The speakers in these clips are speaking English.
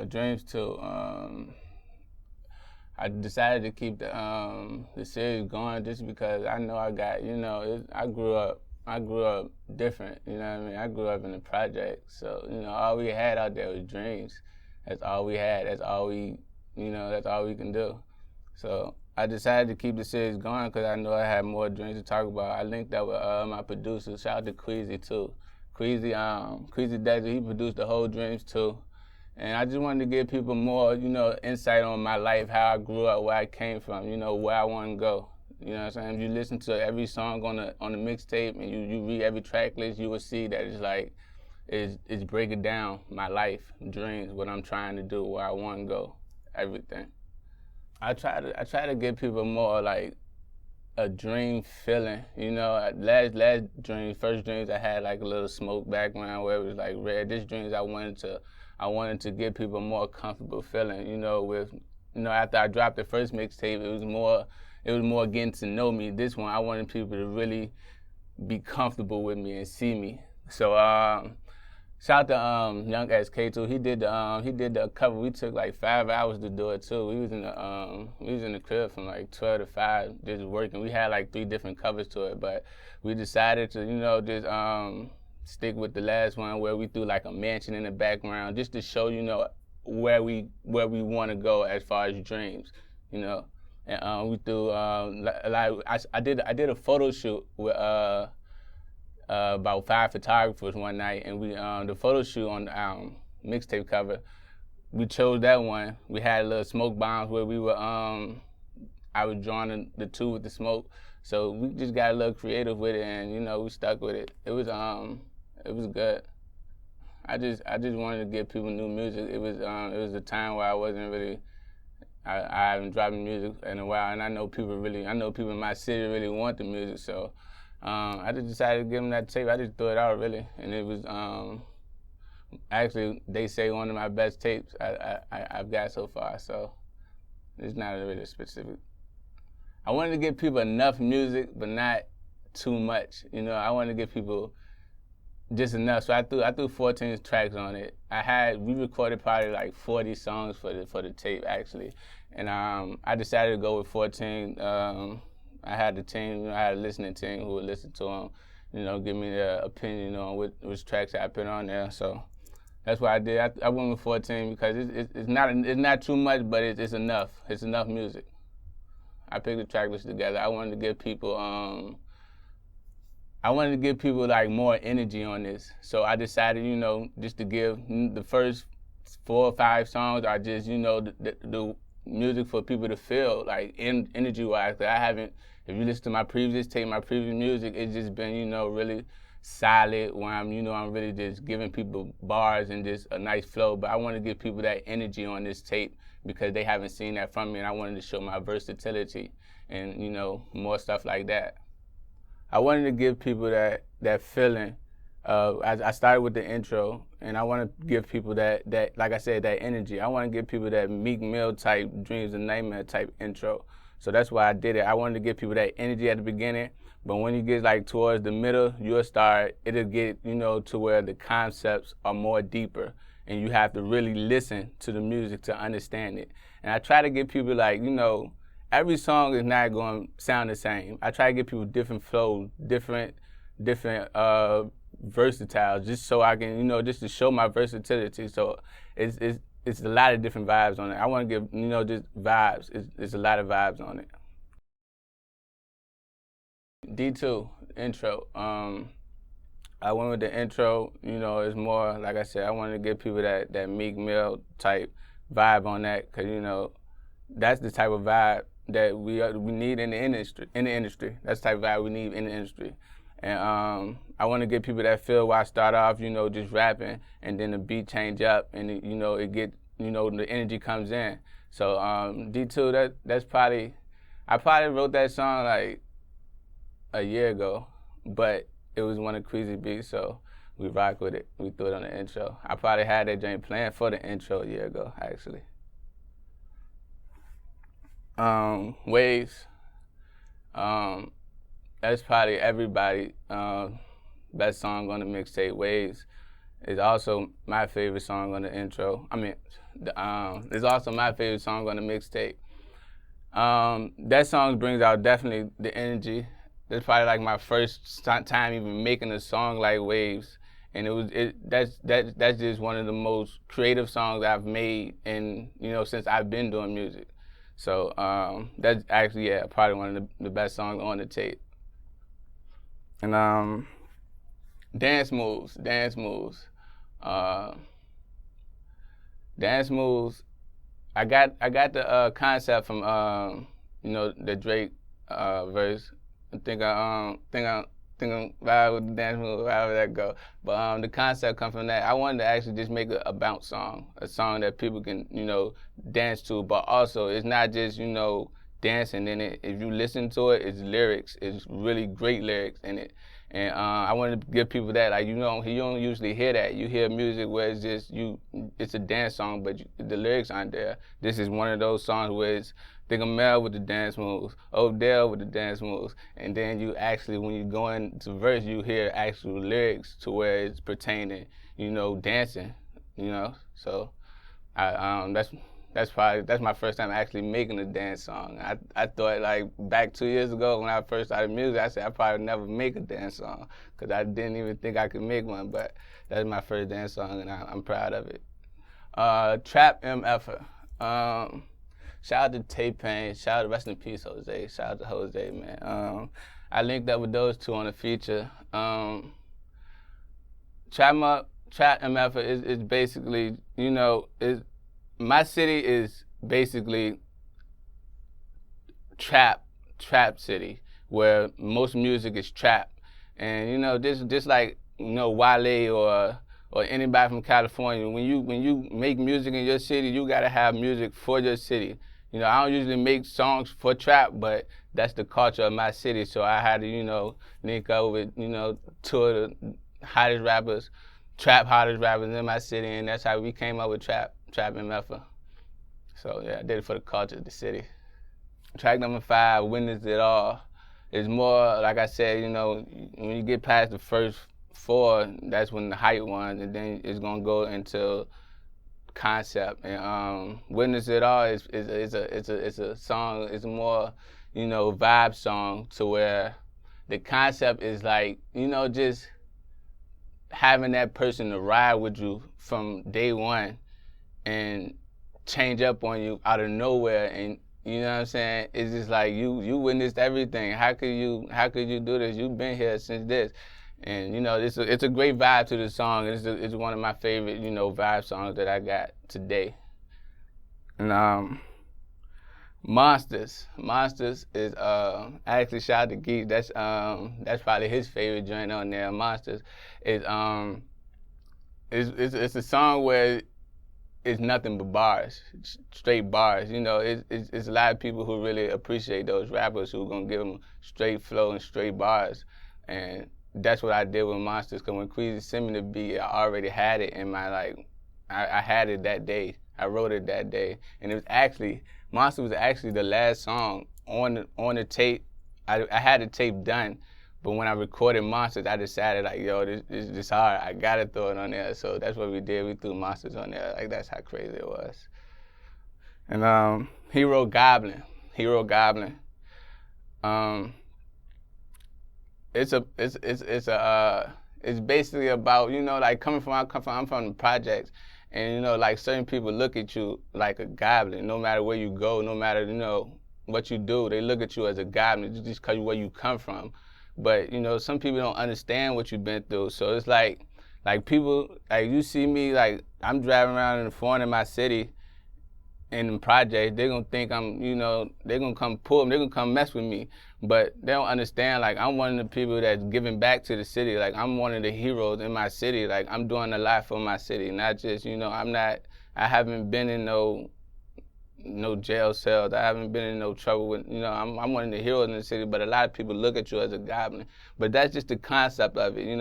Dreams too. I decided to keep the series going just because I know I got, I grew up different, you know what I mean? I grew up in the project, so, all we had out there was dreams. That's all we had, that's all we can do. So I decided to keep the series going because I know I had more dreams to talk about. I linked up with my producer, shout out to Queasy too. Queasy Desert, he produced the whole Dreams too. And I just wanted to give people more, insight on my life, how I grew up, where I came from, where I want to go. You know what I'm saying? If you listen to every song on the mixtape and you read every track list, you will see that it's like, it's breaking down my life, dreams, what I'm trying to do, where I want to go, everything. I try to give people more like a dream feeling, last dreams, first dreams I had like a little smoke background where it was like red. This dreams I wanted to give people a more comfortable feeling, after I dropped the first mixtape, it was more getting to know me. This one, I wanted people to really be comfortable with me and see me. So shout out to Young SK too. He did the cover. We took like 5 hours to do it too. We was in the crib from like 12 to 5 just working. We had like 3 different covers to it, but we decided to just stick with the last one where we threw like a mansion in the background just to show where we want to go as far as dreams, And we threw I did a photo shoot with about 5 photographers one night, and we the photo shoot on the mixtape cover, we chose that one. We had little smoke bombs where we were I was drawing the 2 with the smoke, so we just got a little creative with it, and we stuck with it. It was good. I just wanted to give people new music. It was a time where I wasn't really. I haven't dropped music in a while, and I know people in my city really want the music, so I just decided to give them that tape. I just threw it out really, and it was actually they say one of my best tapes I've got so far. So it's not really specific. I wanted to give people enough music, but not too much. I wanted to give people just enough. So I threw 14 tracks on it. We recorded probably like 40 songs for the tape actually, and I decided to go with 14. I had the team, I had a listening team who would listen to them, give me their opinion on which tracks I put on there. So that's what I did. I went with 14 because it's not too much, but it's enough. It's enough music. I picked the track list together. I wanted to give people like more energy on this. So I decided, just to give the first 4 or 5 songs are just, the music for people to feel like energy-wise. I haven't. If you listen to my previous tape, my previous music, it's just been, really solid where I'm really just giving people bars and just a nice flow. But I want to give people that energy on this tape because they haven't seen that from me, and I wanted to show my versatility and, more stuff like that. I wanted to give people that feeling. I started with the intro, and I want to give people that like I said, that energy. I want to give people that Meek Mill type, Dreams and Nightmare type intro. So that's why I did it. I wanted to give people that energy at the beginning, but when you get like towards the middle, it'll get, to where the concepts are more deeper, and you have to really listen to the music to understand it. And I try to give people like, every song is not going to sound the same. I try to give people different flows, different versatile, just so I can, just to show my versatility. So it's a lot of different vibes on it. I want to give, just vibes. It's a lot of vibes on it. D2, intro. I went with the intro, it's more, like I said, I wanted to give people that Meek Mill type vibe on that, because, that's the type of vibe that we need in the industry. That's the type of vibe we need in the industry. And I want to give people that feel where I start off, just rapping, and then the beat change up, and it get, the energy comes in. So D2, that's probably, I probably wrote that song like a year ago, but it was one of Queasy beats, so we rock with it. We threw it on the intro. I probably had that joint planned for the intro a year ago, actually. Waves. That's probably everybody best song on the mixtape, Waves. is also my favorite song on the intro. I mean, it's also my favorite song on the mixtape. That song brings out definitely the energy. That's probably like my first time even making a song like Waves, and that's just one of the most creative songs I've made, and since I've been doing music. So that's actually probably one of the best songs on the tape. And dance moves. Dance moves. I got the concept from the Drake verse. I think I'm vibe with the dance move, however that go. But the concept comes from that. I wanted to actually just make a bounce song, a song that people can dance to. But also, it's not just dancing in it. If you listen to it, it's lyrics. It's really great lyrics in it. And I wanted to give people that, like, you don't usually hear that. You hear music where it's just it's a dance song, but the lyrics aren't there. This is one of those songs where it's Think of Mel with the dance moves, Odell with the dance moves, and then you actually, when you go into verse, you hear actual lyrics to where it's pertaining, dancing, So that's my first time actually making a dance song. I thought, like, back 2 years ago when I first started music, I said I probably would never make a dance song because I didn't even think I could make one, but that's my first dance song and I'm proud of it. Trap MF'N. Shout out to PAYNE, shout out, rest in peace, HOZAE. Shout out to HOZAE, man. I linked up with those two on a feature. Trap MF'N is basically, my city is basically trap city, where most music is trap. And just like Wale or anybody from California, when you make music in your city, you gotta have music for your city. I don't usually make songs for trap, but that's the culture of my city. So I had to, link up with, two of the hottest rappers, hottest rappers in my city, and that's how we came up with Trap MF'N. So yeah, I did it for the culture of the city. Track number 5, Witness It All, is more, like I said, when you get past the first 4, that's when the hype ones, and then it's gonna go into concept. And Witness It All is a song. It's a more vibe song, to where the concept is like just having that person to ride with you from day one and change up on you out of nowhere, and you know what I'm saying? It's just like you witnessed everything. How could you do this? You've been here since this. And it's a great vibe to the song. It's one of my favorite vibe songs that I got today. And Monsters is actually, shout out to Geek. That's probably his favorite joint on there. Monsters is it's a song where it's nothing but bars, straight bars. It's a lot of people who really appreciate those rappers who are gonna give them straight flow and straight bars. And that's what I did with Monsters, because when Queasy sent me the beat, I already had it in my, I had it that day. I wrote it that day. And it was actually, Monsters was actually the last song on the tape. I had the tape done, but when I recorded Monsters, I decided, like, yo, this is hard. I gotta throw it on there. So that's what we did. We threw Monsters on there. Like, that's how crazy it was. And Hero Goblin. It's basically about, like, I'm from the projects, and like, certain people look at you like a goblin. No matter where you go, no matter what you do, they look at you as a goblin just because where you come from. But some people don't understand what you've been through. So it's like people, like, you see me, like, I'm driving around in the phone in my city, in the project, they're gonna think I'm, they're gonna come pull me, they're gonna come mess with me. But they don't understand, like, I'm one of the people that's giving back to the city. Like, I'm one of the heroes in my city. Like, I'm doing a lot for my city, not just, I haven't been in no jail cells. I haven't been in no trouble with, I'm one of the heroes in the city, but a lot of people look at you as a goblin. But that's just the concept of it,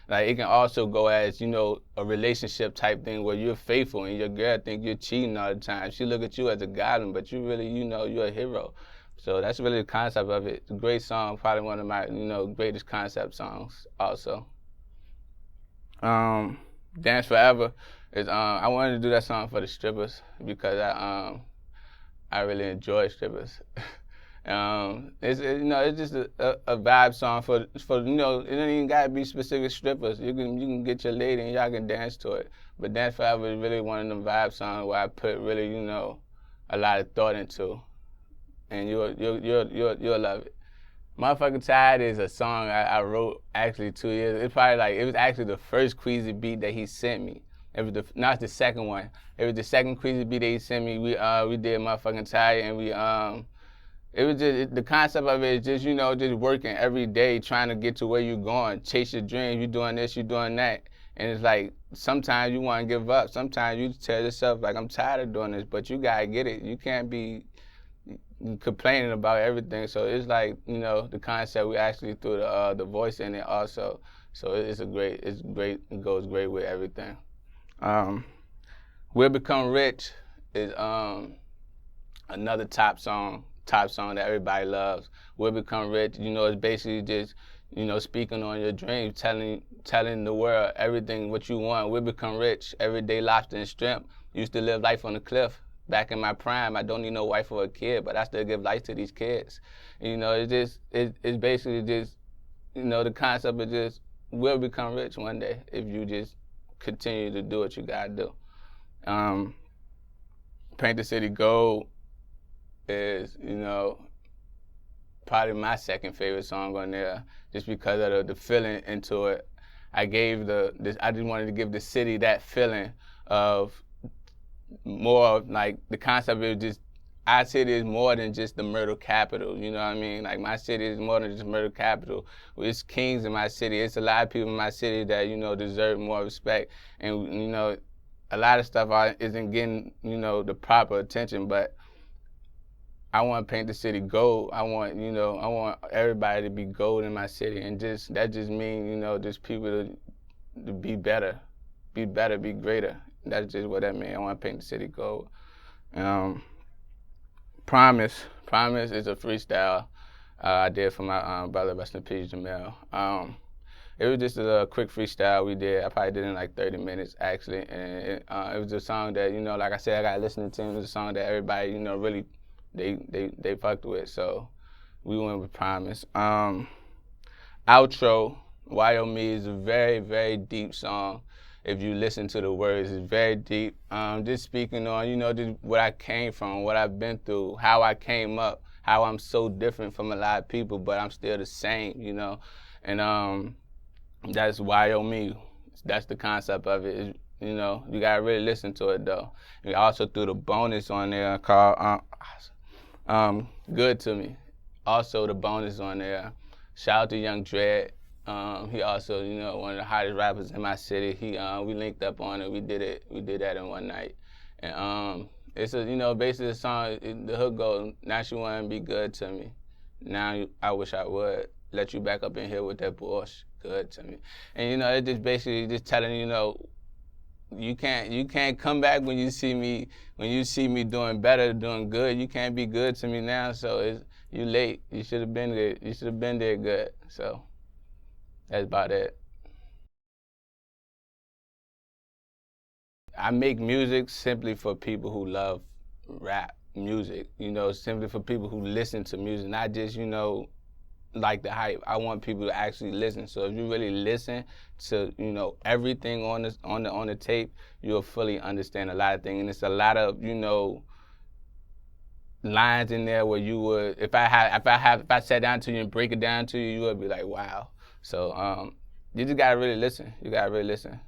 Like, it can also go as, a relationship type thing where you're faithful and your girl think you're cheating all the time. She look at you as a goblin, but you really, you're a hero. So that's really the concept of it. It's a great song, probably one of my, greatest concept songs also. Dance Forever is I wanted to do that song for the strippers because I really enjoy strippers. It's just a vibe song for it don't even gotta be specific strippers. You can get your lady and y'all can dance to it. But Dance Forever is really one of them vibe songs where I put really a lot of thought into, and you'll love it. Motherfucking Tired is a song I wrote actually 2 years. It was actually the first Queasy beat that he sent me. It was not the second one. It was the second Queasy beat that he sent me. We did Motherfucking Tired, and it was just the concept of it is just just working every day trying to get to where you're going, chase your dreams. You're doing this, you're doing that, and it's like sometimes you want to give up. Sometimes you tell yourself like I'm tired of doing this, but you gotta get it. You can't be complaining about everything. So it's like the concept we actually threw the voice in it also. So it's great. It goes great with everything. We'll Become Rich is another top song that everybody loves. We'll Become Rich. It's basically just speaking on your dreams, telling the world everything what you want. We'll become rich. Everyday lobster and shrimp. Used to live life on the cliff. Back in my prime, I don't need no wife or a kid, but I still give life to these kids. It's basically just, the concept of just, we'll become rich one day if you just continue to do what you gotta do. Paint the City Gold is, probably my second favorite song on there, just because of the feeling into it. I just wanted to give the city that feeling of more of like the concept of just our city is more than just the murder capital. You know what I mean? Like my city is more than just murder capital. It's kings in my city. It's a lot of people in my city that deserve more respect, and a lot of stuff isn't getting the proper attention. But I want to paint the city gold. I want everybody to be gold in my city, and that just means just people to be better, be greater. That's just what that means. I want to paint the city gold. Promise is a freestyle I did for my brother, rest in peace, Jamel. It was just a quick freestyle we did. I probably did it in like 30 minutes actually, and it was a song that like I said, I got listening to. It was a song that everybody really they fucked with. So we went with Promise. Outro, Why Me is a very, very deep song. If you listen to the words, it's very deep. Just speaking on, just what I came from, what I've been through, how I came up, how I'm so different from a lot of people, but I'm still the same, And that's Why Me. That's the concept of it. You gotta really listen to it though. We also threw the bonus on there called Good to Me. Also the bonus on there. Shout out to Young Dread. He also, one of the hottest rappers in my city. We linked up on it. We did that in one night. And it's basically the song, the hook goes, now she wanna be good to me. Now I wish I would let you back up in here with that bullshit, good to me. And it just basically just telling you can't come back when you see me doing better, doing good. You can't be good to me now, so you late. You should have been there. You should have been there good. So that's about it. I make music simply for people who love rap music, simply for people who listen to music, not just, like the hype. I want people to actually listen. So if you really listen to, everything on the tape, you'll fully understand a lot of things. And it's a lot of, lines in there where you would, if I sat down to you and break it down to you, you would be like, wow. So you just gotta really listen. You gotta really listen.